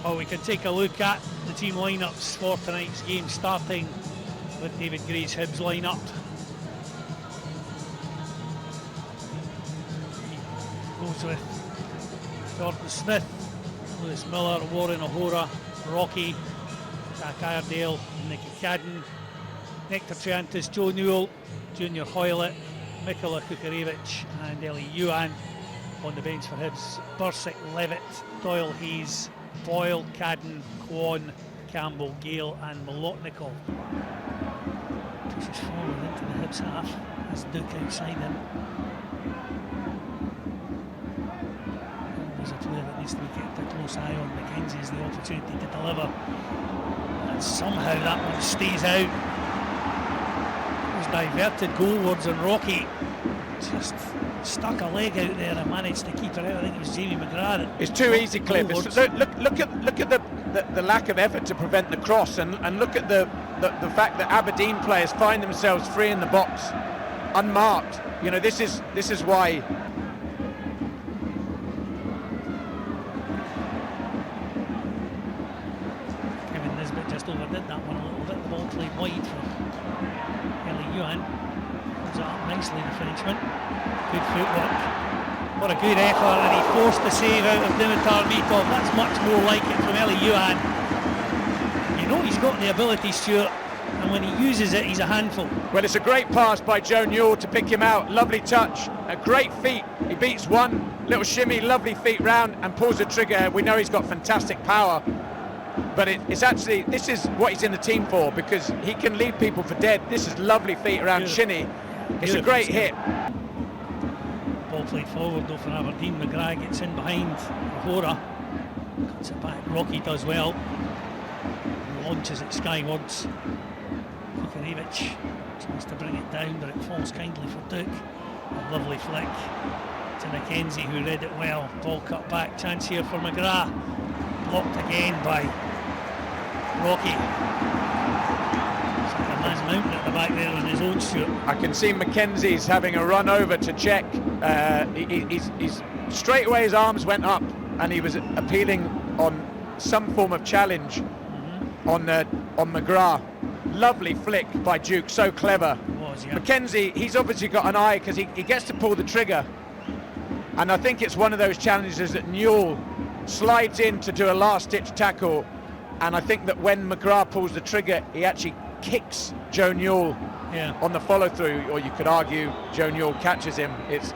Well, we can take a look at the team lineups for tonight's game, starting with David Gray's Hibs lineup. He goes with Jordan Smith, Lewis Miller, Warren O'Hora, Rocky, Jack Iredale, Nicky Cadden, Nectar Triantis, Joe Newell, Junior Hoylett, Mikola Kukarevich and Ellie Yuan. On the bench for Hibs, Bursick, Levitt, Doyle, Hayes, Boyle, Cadden, Kwon, Campbell, Gale and Molotnikov. Pushes forward into the Hibs half as Duke outside him. There's a player that needs to be kept a close eye on. Mackenzie has the opportunity to deliver, and somehow that one stays out. It was diverted goalwards, and Rocky just stuck a leg out there and managed to keep it out. I think it was Jamie McGrath. It's too easy, Cliff. Look at the lack of effort to prevent the cross, and look at the fact that Aberdeen players find themselves free in the box, unmarked. You know, this is why. Kevin Nisbet just overdid that one a little bit. The ball played wide for Ellie Yuan. Comes up nicely, the Frenchman. Good footwork. What a good effort, and he forced the save out of Dimitar Mitov. That's much more like it from Ellie Yuan. You know he's got the ability, Stuart, and when he uses it, he's a handful. Well, it's a great pass by Joe Newell to pick him out. Lovely touch, a great feet. He beats one little shimmy, lovely feet round, and pulls the trigger. We know he's got fantastic power, but it's actually, this is what he's in the team for, because he can leave people for dead. This is lovely feet around Shinny. It's a great hit. Ball played forward though for Aberdeen. McGrath gets in behind O'Hora, cuts it back. Rocky does well, launches it skywards. Kukarevich tries to bring it down, but it falls kindly for Duke. A lovely flick to Mackenzie, who read it well. Ball cut back, chance here for McGrath, blocked again by Rocky. Man's mountain at the back there on his own, Stuart. I can see Mackenzie's having a run over to check. He's straight away his arms went up, and he was appealing on some form of challenge on McGrath. Lovely flick by Duke, so clever. Yeah. Mackenzie, he's obviously got an eye, because he gets to pull the trigger, and I think it's one of those challenges that Newell slides in to do a last-ditch tackle, and I think that when McGrath pulls the trigger, he actually kicks Joe Newell on the follow-through, or you could argue Joe Newell catches him. It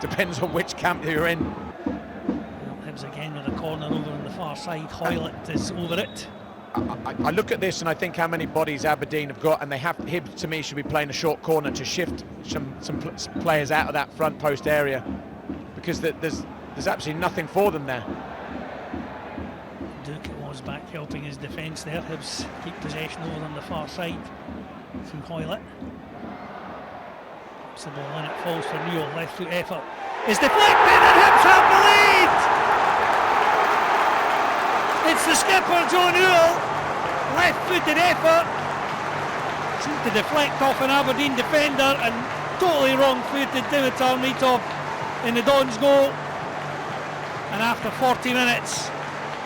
depends on which camp you're in. Hibs again with a corner over on the far side. Hoylett is over it. I look at this and I think how many bodies Aberdeen have got, and Hibs to me should be playing a short corner to shift some players out of that front post area, because there's absolutely nothing for them there. Duke was back helping his defence there. Hibs keep possession over on the far side through Hoylett. Puts the ball in, it falls for Newell. Left foot effort is deflected, and Hibs have the lead! It's the skipper, Joe Newell. Left-footed effort. Seemed to deflect off an Aberdeen defender, and totally wrong-footed Dimitar Mitov in the Dons goal. And after 40 minutes,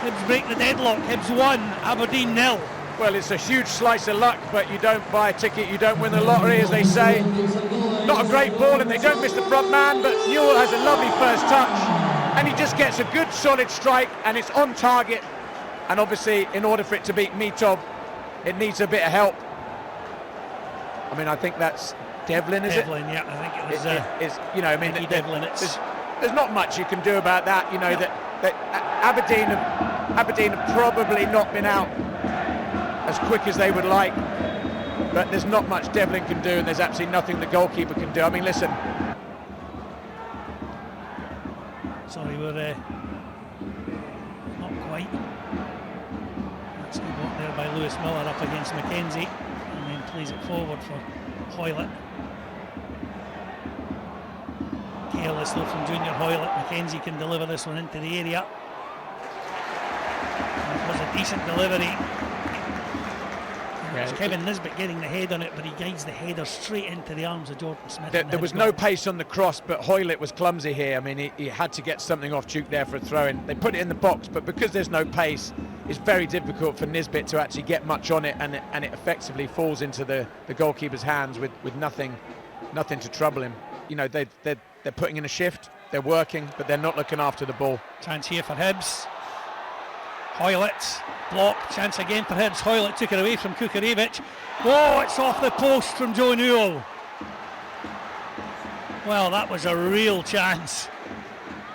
Hibs break the deadlock. Hibs 1, Aberdeen 0. Well, it's a huge slice of luck, but you don't buy a ticket, you don't win the lottery, as they say. Not a great ball, and they don't miss the front man, but Newell has a lovely first touch, and he just gets a good solid strike, and it's on target. And obviously, in order for it to beat Mitov, it needs a bit of help. I mean, I think that's Devlin, is Devlin, yeah, I think it was. You know, I mean, Devlin. There's not much you can do about that. You know, that Aberdeen have probably not been out as quick as they would like, but there's not much Devlin can do, and there's absolutely nothing the goalkeeper can do. I mean, listen. Sorry, we're not quite. That's good work there by Lewis Miller up against Mackenzie, and then plays it forward for Hoylett. Careless though from Junior Hoylett. Mackenzie can deliver this one into the area. And it was a decent delivery. It's Kevin Nisbet getting the head on it, but he guides the header straight into the arms of Jordan Smith. There was no pace on the cross, but Hoylett was clumsy here. I mean, he had to get something off Duke there for a throw-in. They put it in the box, but because there's no pace, it's very difficult for Nisbet to actually get much on it, and it effectively falls into the goalkeeper's hands with nothing to trouble him. You know, they're putting in a shift, they're working, but they're not looking after the ball. Chance here for Hibs. Hoylett, block, chance again for Hibs. Hoylett took it away from Kukarevic. Oh, it's off the post from Joe Newell. Well, that was a real chance.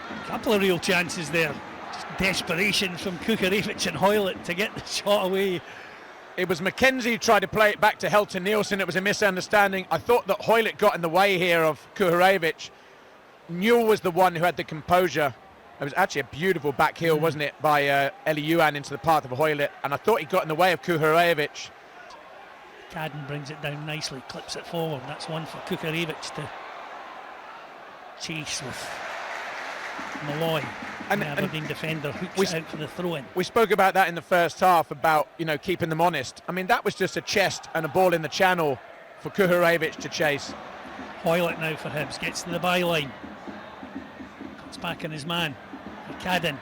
A couple of real chances there. Just desperation from Kukarevic and Hoylett to get the shot away. It was McKenzie who tried to play it back to Helton Nielsen. It was a misunderstanding. I thought that Hoylett got in the way here of Kukarevic. Newell was the one who had the composure. It was actually a beautiful back heel, wasn't it, by Eli Yuan into the path of Hoylett, and I thought he got in the way of Kukarevic. Cadden brings it down nicely, clips it forward. That's one for Kukarevic to chase with Malloy. And the Aberdeen defender hooks out for the throw-in. We spoke about that in the first half, about, you know, keeping them honest. I mean, that was just a chest and a ball in the channel for Kukarevic to chase. Hoylett now for Hibs, gets to the byline. Cuts back on his man. Cadden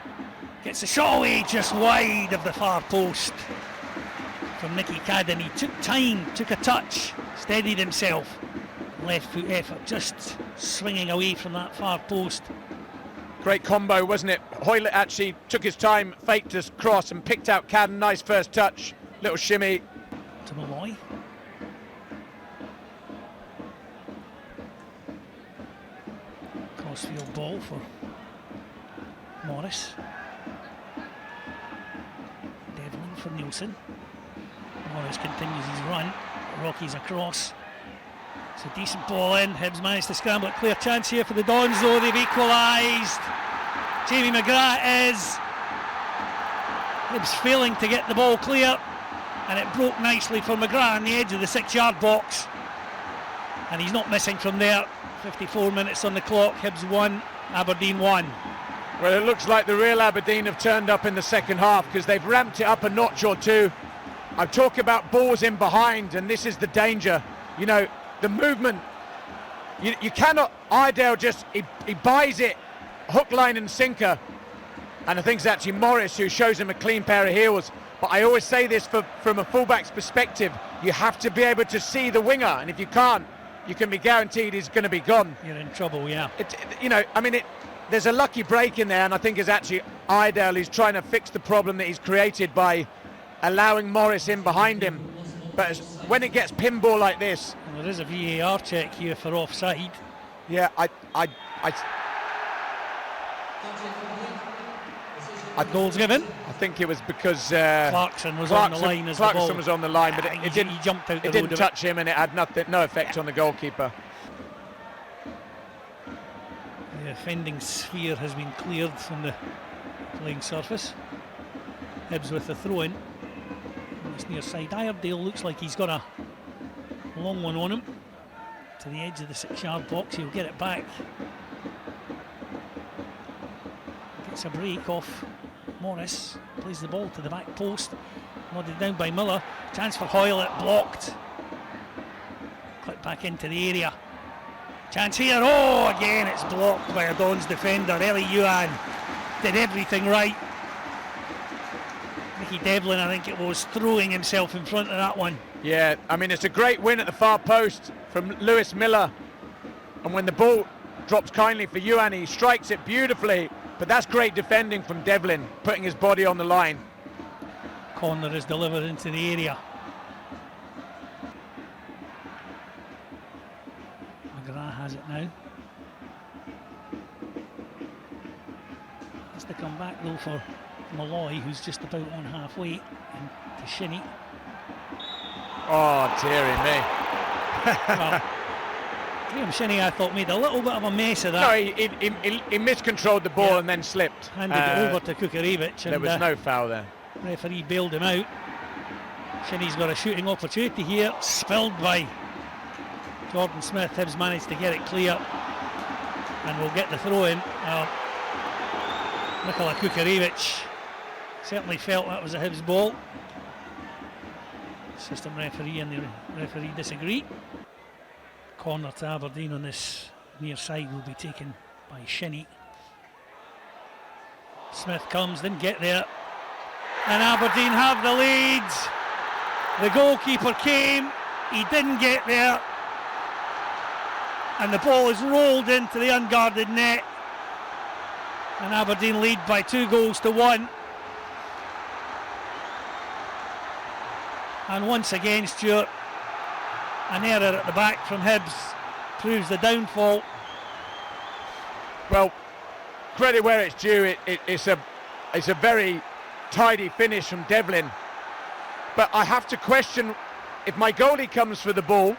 gets the shot away just wide of the far post from Nicky Cadden. He took time, took a touch, steadied himself. Left foot effort, just swinging away from that far post. Great combo, wasn't it? Hoylett actually took his time, faked his cross and picked out Cadden. Nice first touch, little shimmy. To Malloy. Crossfield ball for Morris. Devlin for Nielsen. Morris continues his run. Rocky's across. It's a decent ball in. Hibs managed to scramble it. Clear chance here for the Dons, though. They've equalised. Jamie McGrath is. Hibs failing to get the ball clear, and it broke nicely for McGrath on the edge of the 6-yard box, and he's not missing from there. 54 minutes on the clock. Hibs 1, Aberdeen 1. Well, it looks like the real Aberdeen have turned up in the second half, because they've ramped it up a notch or two. I've talked about balls in behind, and this is the danger. You know, the movement, you cannot. Iredale just he buys it hook, line and sinker, and I think it's actually Morris who shows him a clean pair of heels. But I always say this from a fullback's perspective, you have to be able to see the winger, and if you can't, you can be guaranteed he's going to be gone. You're in trouble, yeah. There's a lucky break in there, and I think it's actually Iredale who's trying to fix the problem that he's created by allowing Morris in behind him. But when it gets pinball like this, well, there is a VAR check here for offside. Yeah, goal's given. I think it was because Clarkson was on the line as the ball. Clarkson was on the line, but it didn't. He jumped out the road. It didn't touch him, and it had no effect on the goalkeeper. The offending sphere has been cleared from the playing surface. Hibs with the throw-in. It's near side. Iredale looks like he's got a long one on him to the edge of the 6-yard box. He'll get it back. Gets a break off Morris. Plays the ball to the back post. Nodded down by Miller. Chance for Hoylett, blocked. Clipped back into the area. Chance here. Oh, again it's blocked by a Dons defender. Eli Yuan did everything right. Nicky Devlin, I think it was, throwing himself in front of that one. Yeah, I mean, it's a great win at the far post from Lewis Miller. And when the ball drops kindly for Yuan, he strikes it beautifully. But that's great defending from Devlin, putting his body on the line. Corner is delivered into the area. McGrath has it now. Has to come back though for Malloy, who's just about on halfway, and to Shinnie. Oh, dearie me. Well, Graham Shinnie, I thought, made a little bit of a mess of that. No, he miscontrolled the ball, yeah, and then slipped. Handed it over to Kukarevic. There was no foul there. Referee bailed him out. Shinnie's got a shooting opportunity here, spilled by Jordan Smith. Hibs managed to get it clear, and we'll get the throw in. Nikola Kukarevic certainly felt that was a Hibs ball. System referee and the referee disagree. Corner to Aberdeen on this near side will be taken by Shinnie. Smith comes, didn't get there. and Aberdeen have the leads. The goalkeeper came, he didn't get there, and the ball is rolled into the unguarded net, and Aberdeen lead by 2-1. And once again, Stuart, an error at the back from Hibs proves the downfall. Well, credit where it's due. It's a very tidy finish from Devlin. But I have to question, if my goalie comes for the ball,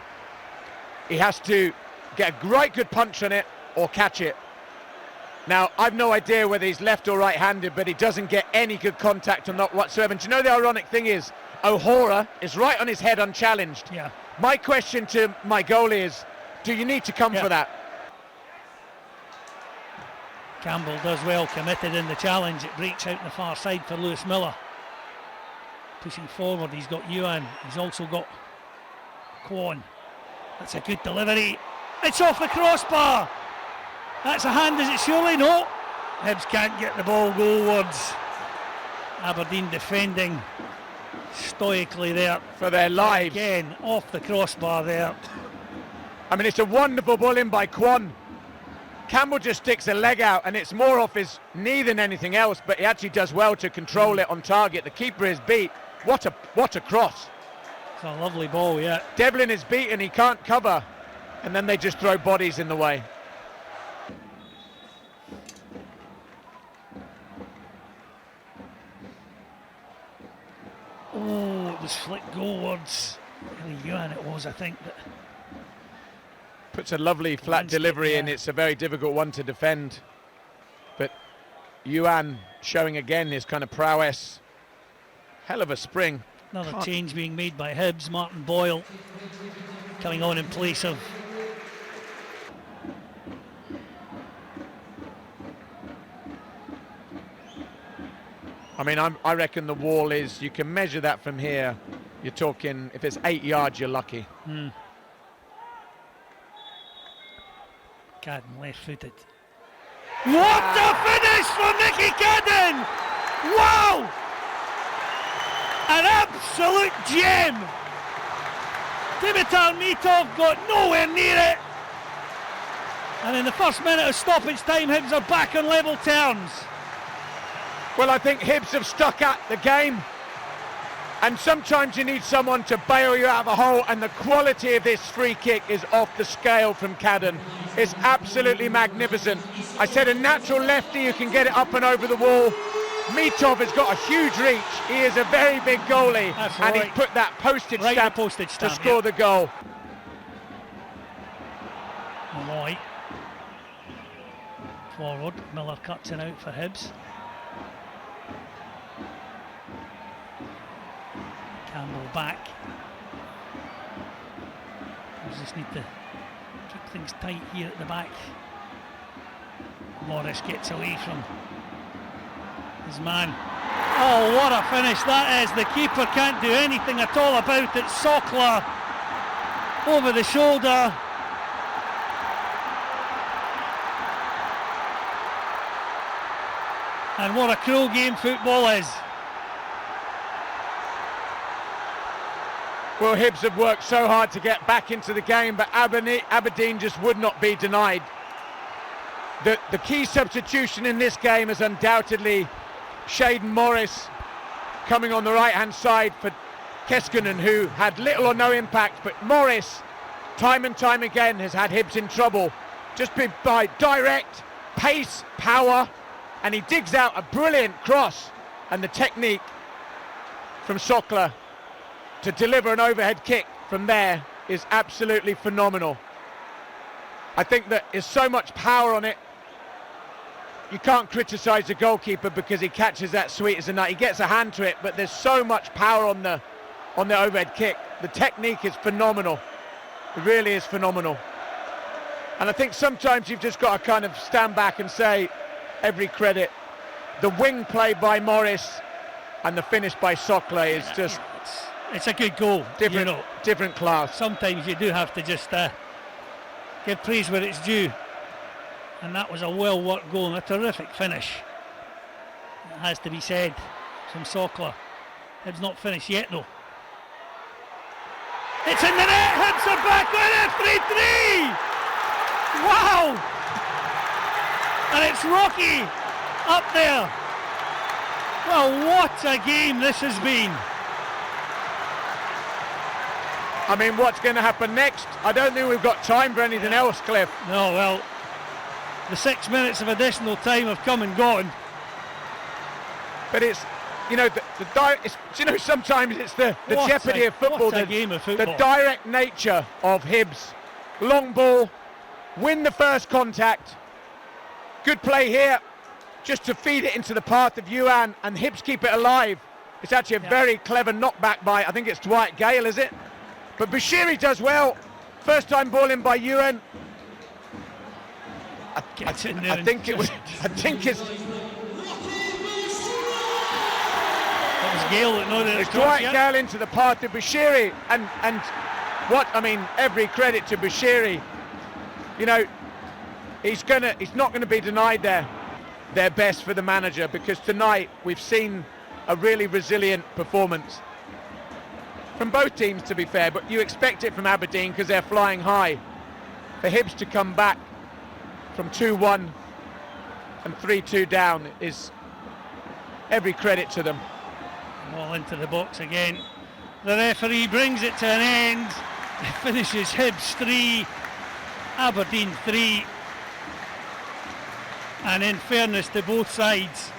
he has to get a right good punch on it or catch it. Now, I've no idea whether he's left or right-handed, but he doesn't get any good contact on that whatsoever. And do you know the ironic thing is, O'Hora is right on his head unchallenged. Yeah. My question to my goalie is, do you need to come for that? Campbell does well, committed in the challenge. It breaks out on the far side for Lewis Miller. Pushing forward, he's got Yuan. He's also got Kwon. That's a good delivery. It's off the crossbar. That's a hand, is it surely? No. Hibs can't get the ball goalwards. Aberdeen defending stoically there. For their lives. Again, off the crossbar there. I mean, it's a wonderful ball in by Kwon. Campbell just sticks a leg out, and it's more off his knee than anything else, but he actually does well to control it on target. The keeper is beat. What a cross. It's a lovely ball, yeah. Devlin is beaten, he can't cover, and then they just throw bodies in the way. Oh, it was flicked goalwards. Really Yuan it was, I think. But puts a lovely flat delivery in. It's a very difficult one to defend. But Yuan showing again his kind of prowess. Hell of a spring. Another change being made by Hibs. Martin Boyle coming on in place of... I mean, I reckon the wall is, you can measure that from here. You're talking, if it's 8 yards, you're lucky. Cadden left-footed. What a finish from Nicky Cadden! Wow! An absolute gem! Dimitar Mitov got nowhere near it. And in the first minute of stoppage time, Hibs are back on level terms. Well, I think Hibs have stuck at the game, and sometimes you need someone to bail you out of a hole, and the quality of this free kick is off the scale from Cadden. It's absolutely magnificent. I said a natural lefty who can get it up and over the wall. Mitov has got a huge reach. He is a very big goalie. That's and right. He's put that postage stamp to score the goal. Malloy forward. Miller cuts it out for Hibs. Campbell back. We just need to keep things tight here at the back. Morris gets away from his man. Oh, what a finish that is. The keeper can't do anything at all about it. Sokler over the shoulder. And what a cruel game football is. Well, Hibs have worked so hard to get back into the game, but Aberdeen just would not be denied. The key substitution in this game is undoubtedly Shaden Morris coming on the right-hand side for Keskinen, who had little or no impact, but Morris, time and time again, has had Hibs in trouble, just by direct pace, power, and he digs out a brilliant cross, and the technique from Sokler to deliver an overhead kick from there is absolutely phenomenal. I think that there's so much power on it. You can't criticise the goalkeeper because he catches that sweet as a nut. He gets a hand to it, but there's so much power on the overhead kick. The technique is phenomenal. It really is phenomenal. And I think sometimes you've just got to kind of stand back and say, every credit. The wing play by Morris and the finish by Sokler is just... It's a good goal. Different class. Sometimes you do have to just give praise where it's due. And that was a well-worked goal and a terrific finish. It has to be said. from Sokler. Hibs not finished yet though. It's in the net, Hibs are back with it, 3-3! Wow! And it's Rocky up there. Well, what a game this has been. I mean, what's going to happen next? I don't think we've got time for anything else, Cliff. No, well, the 6 minutes of additional time have come and gone. But it's, you know, sometimes it's the jeopardy of football, the direct nature of Hibs. Long ball, win the first contact. Good play here, just to feed it into the path of Yuan, and Hibs keep it alive. It's actually a very clever knockback by, I think it's Dwight Gale, is it? But Bushiri does well. First time ball in by Yuan. I think it's. That was Gale that noted it's Dwight Gale into the path of Bushiri, and what I mean, every credit to Bushiri. You know, he's not gonna be denied their best for the manager, because tonight we've seen a really resilient performance from both teams, to be fair, but you expect it from Aberdeen because they're flying high. For Hibs to come back from 2-1 and 3-2 down is every credit to them. Ball into the box again. The referee brings it to an end. It finishes Hibs 3, Aberdeen 3. And in fairness to both sides,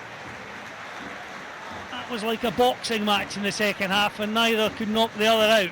that was like a boxing match in the second half, and neither could knock the other out.